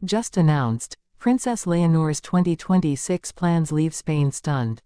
Just announced, Princess Leonor's 2026 plans leave Spain stunned.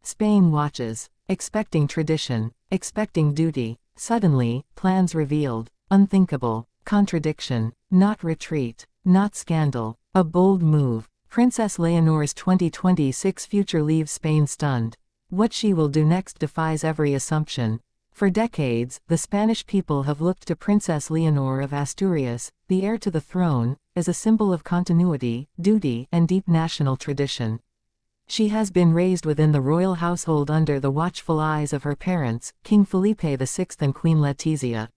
Spain watches, expecting tradition, expecting duty. Suddenly, plans revealed. Unthinkable. Contradiction. Not retreat. Not scandal. A bold move. Princess Leonor's 2026 future leaves Spain stunned. What she will do next defies every assumption. For decades, the Spanish people have looked to Princess Leonor of Asturias, the heir to the throne, as a symbol of continuity, duty, and deep national tradition. She has been raised within the royal household under the watchful eyes of her parents, King Felipe VI and Queen Letizia.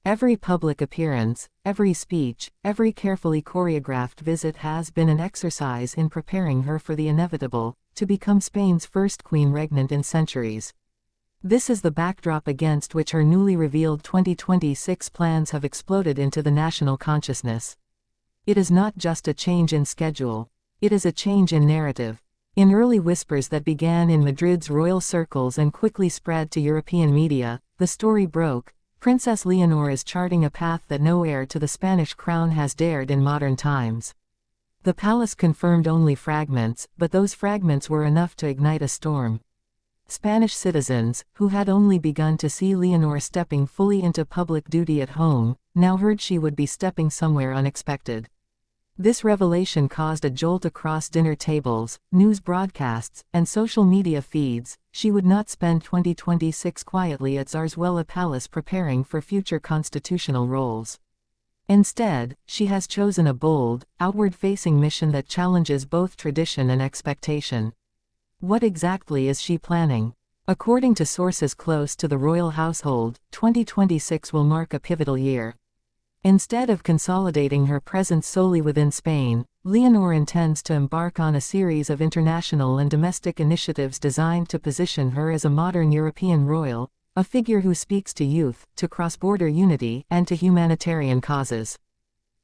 Every public appearance, every speech, every carefully choreographed visit has been an exercise in preparing her for the inevitable, to become Spain's first queen regnant in centuries. This is the backdrop against which her newly revealed 2026 plans have exploded into the national consciousness. It is not just a change in schedule. It is a change in narrative. In early whispers that began in Madrid's royal circles and quickly spread to European media, the story broke: Princess Leonor is charting a path that no heir to the Spanish crown has dared in modern times. The palace confirmed only fragments, but those fragments were enough to ignite a storm. Spanish citizens, who had only begun to see Leonor stepping fully into public duty at home, now heard she would be stepping somewhere unexpected. This revelation caused a jolt across dinner tables, news broadcasts, and social media feeds. She would not spend 2026 quietly at Zarzuela Palace preparing for future constitutional roles. Instead, she has chosen a bold, outward-facing mission that challenges both tradition and expectation. What exactly is she planning? According to sources close to the royal household, 2026 will mark a pivotal year. Instead of consolidating her presence solely within Spain, Leonor intends to embark on a series of international and domestic initiatives designed to position her as a modern European royal, a figure who speaks to youth, to cross-border unity, and to humanitarian causes.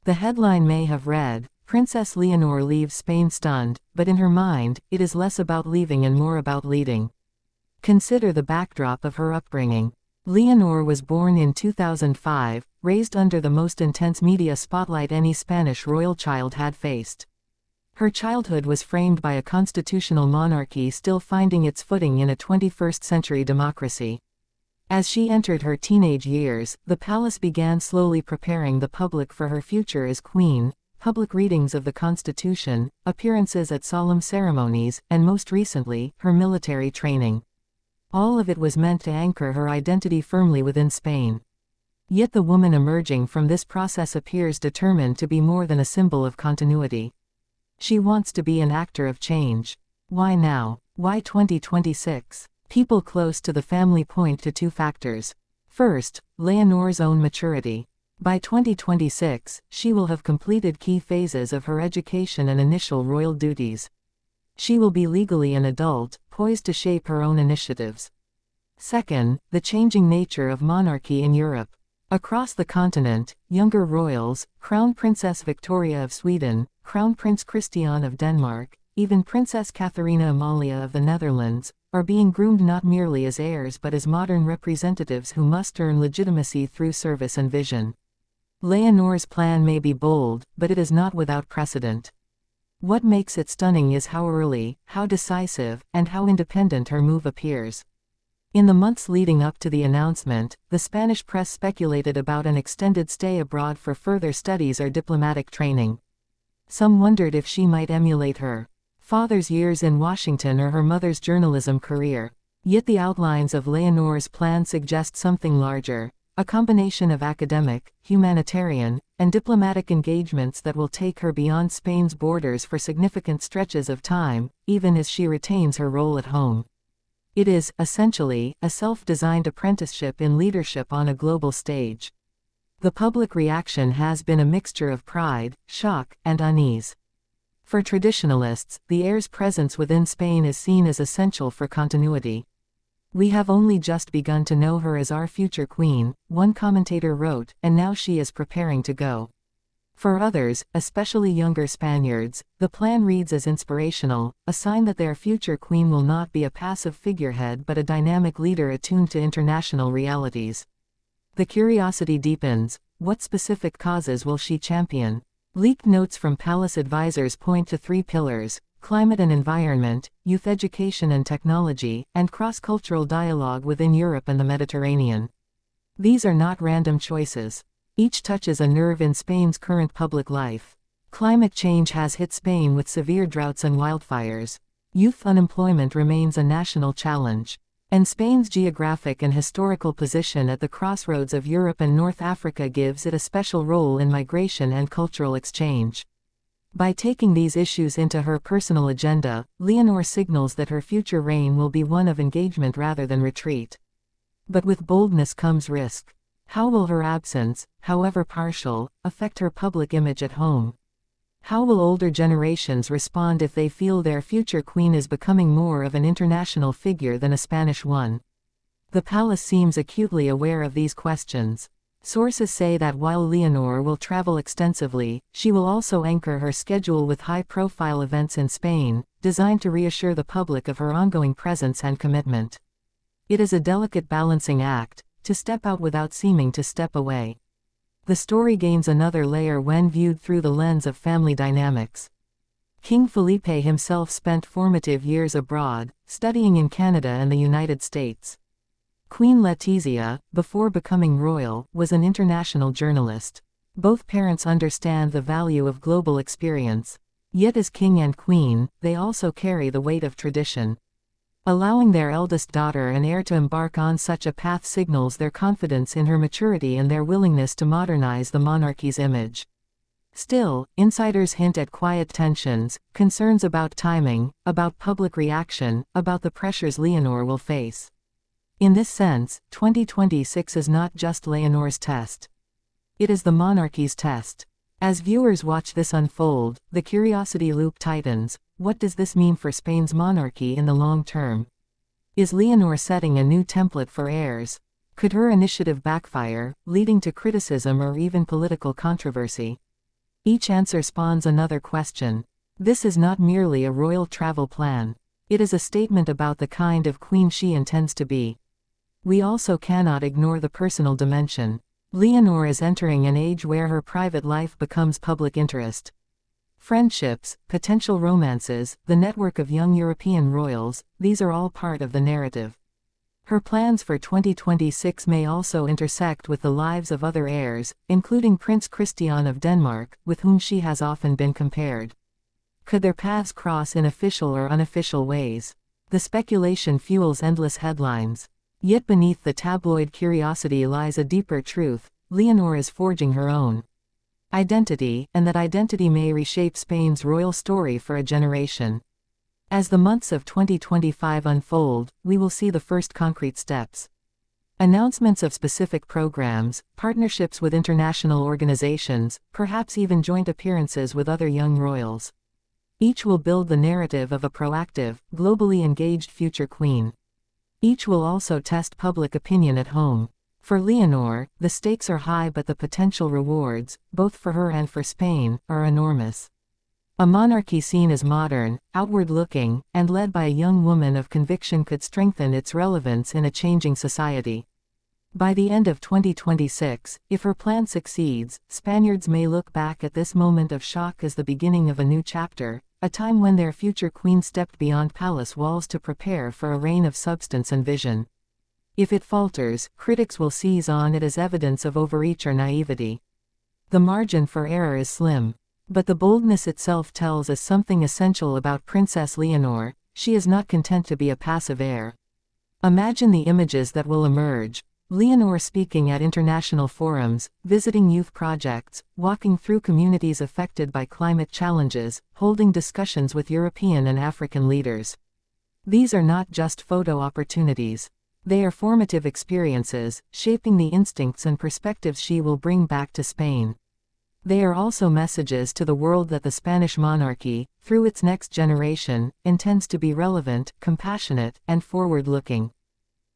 The headline may have read, "Princess Leonor leaves Spain stunned," but in her mind, it is less about leaving and more about leading. Consider the backdrop of her upbringing. Leonor was born in 2005, raised under the most intense media spotlight any Spanish royal child had faced. Her childhood was framed by a constitutional monarchy still finding its footing in a 21st-century democracy. As she entered her teenage years, the palace began slowly preparing the public for her future as queen. Public readings of the Constitution, appearances at solemn ceremonies, and most recently, her military training. All of it was meant to anchor her identity firmly within Spain. Yet the woman emerging from this process appears determined to be more than a symbol of continuity. She wants to be an actor of change. Why now? Why 2026? People close to the family point to two factors. First, Leonor's own maturity. By 2026, she will have completed key phases of her education and initial royal duties. She will be legally an adult, poised to shape her own initiatives. Second, the changing nature of monarchy in Europe. Across the continent, younger royals, Crown Princess Victoria of Sweden, Crown Prince Christian of Denmark, even Princess Catharina Amalia of the Netherlands, are being groomed not merely as heirs but as modern representatives who must earn legitimacy through service and vision. Leonor's plan may be bold, but it is not without precedent. What makes it stunning is how early, how decisive, and how independent her move appears. In the months leading up to the announcement, the Spanish press speculated about an extended stay abroad for further studies or diplomatic training. Some wondered if she might emulate her father's years in Washington or her mother's journalism career. Yet the outlines of Leonor's plan suggest something larger. A combination of academic, humanitarian, and diplomatic engagements that will take her beyond Spain's borders for significant stretches of time, even as she retains her role at home. It is, essentially, a self-designed apprenticeship in leadership on a global stage. The public reaction has been a mixture of pride, shock, and unease. For traditionalists, the heir's presence within Spain is seen as essential for continuity. "We have only just begun to know her as our future queen," one commentator wrote, "and now she is preparing to go." For others, especially younger Spaniards, the plan reads as inspirational, a sign that their future queen will not be a passive figurehead but a dynamic leader attuned to international realities. The curiosity deepens: what specific causes will she champion? Leaked notes from palace advisors point to three pillars: climate and environment, youth education and technology, and cross-cultural dialogue within Europe and the Mediterranean. These are not random choices. Each touches a nerve in Spain's current public life. Climate change has hit Spain with severe droughts and wildfires. Youth unemployment remains a national challenge. And Spain's geographic and historical position at the crossroads of Europe and North Africa gives it a special role in migration and cultural exchange. By taking these issues into her personal agenda, Leonor signals that her future reign will be one of engagement rather than retreat. But with boldness comes risk. How will her absence, however partial, affect her public image at home? How will older generations respond if they feel their future queen is becoming more of an international figure than a Spanish one? The palace seems acutely aware of these questions. Sources say that while Leonor will travel extensively, she will also anchor her schedule with high-profile events in Spain, designed to reassure the public of her ongoing presence and commitment. It is a delicate balancing act, to step out without seeming to step away. The story gains another layer when viewed through the lens of family dynamics. King Felipe himself spent formative years abroad, studying in Canada and the United States. Queen Letizia, before becoming royal, was an international journalist. Both parents understand the value of global experience. Yet as king and queen, they also carry the weight of tradition. Allowing their eldest daughter and heir to embark on such a path signals their confidence in her maturity and their willingness to modernize the monarchy's image. Still, insiders hint at quiet tensions, concerns about timing, about public reaction, about the pressures Leonor will face. In this sense, 2026 is not just Leonor's test. It is the monarchy's test. As viewers watch this unfold, the curiosity loop tightens. What does this mean for Spain's monarchy in the long term? Is Leonor setting a new template for heirs? Could her initiative backfire, leading to criticism or even political controversy? Each answer spawns another question. This is not merely a royal travel plan. It is a statement about the kind of queen she intends to be. We also cannot ignore the personal dimension. Leonor is entering an age where her private life becomes public interest. Friendships, potential romances, the network of young European royals, these are all part of the narrative. Her plans for 2026 may also intersect with the lives of other heirs, including Prince Christian of Denmark, with whom she has often been compared. Could their paths cross in official or unofficial ways? The speculation fuels endless headlines. Yet beneath the tabloid curiosity lies a deeper truth: Leonor is forging her own identity, and that identity may reshape Spain's royal story for a generation. As the months of 2025 unfold, we will see the first concrete steps. Announcements of specific programs, partnerships with international organizations, perhaps even joint appearances with other young royals. Each will build the narrative of a proactive, globally engaged future queen. Each will also test public opinion at home. For Leonor, the stakes are high, but the potential rewards, both for her and for Spain, are enormous. A monarchy seen as modern, outward-looking, and led by a young woman of conviction could strengthen its relevance in a changing society. By the end of 2026, if her plan succeeds, Spaniards may look back at this moment of shock as the beginning of a new chapter, a time when their future queen stepped beyond palace walls to prepare for a reign of substance and vision. If it falters, critics will seize on it as evidence of overreach or naivety. The margin for error is slim. But the boldness itself tells us something essential about Princess Leonor: she is not content to be a passive heir. Imagine the images that will emerge. Leonor speaking at international forums, visiting youth projects, walking through communities affected by climate challenges, holding discussions with European and African leaders. These are not just photo opportunities. They are formative experiences, shaping the instincts and perspectives she will bring back to Spain. They are also messages to the world that the Spanish monarchy, through its next generation, intends to be relevant, compassionate, and forward-looking.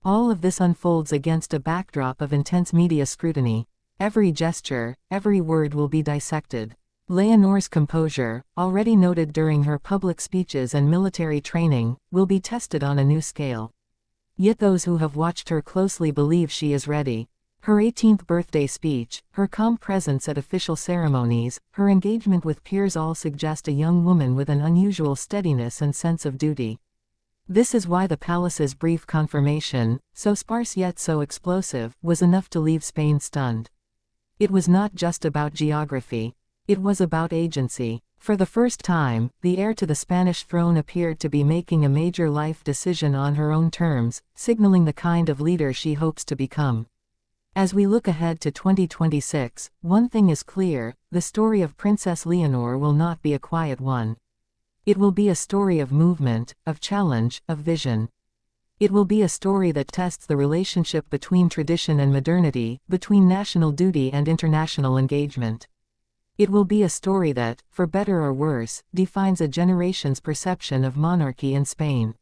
All of this unfolds against a backdrop of intense media scrutiny. Every gesture, every word will be dissected. Leonor's composure, already noted during her public speeches and military training, will be tested on a new scale. Yet those who have watched her closely believe she is ready. Her 18th birthday speech, her calm presence at official ceremonies, her engagement with peers all suggest a young woman with an unusual steadiness and sense of duty. This is why the palace's brief confirmation, so sparse yet so explosive, was enough to leave Spain stunned. It was not just about geography. It was about agency. For the first time, the heir to the Spanish throne appeared to be making a major life decision on her own terms, signaling the kind of leader she hopes to become. As we look ahead to 2026, one thing is clear: the story of Princess Leonor will not be a quiet one. It will be a story of movement, of challenge, of vision. It will be a story that tests the relationship between tradition and modernity, between national duty and international engagement. It will be a story that, for better or worse, defines a generation's perception of monarchy in Spain.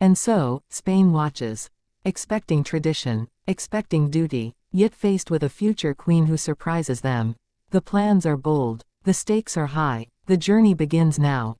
And so, Spain watches. Expecting tradition, expecting duty, yet faced with a future queen who surprises them. The plans are bold. The stakes are high. The journey begins now.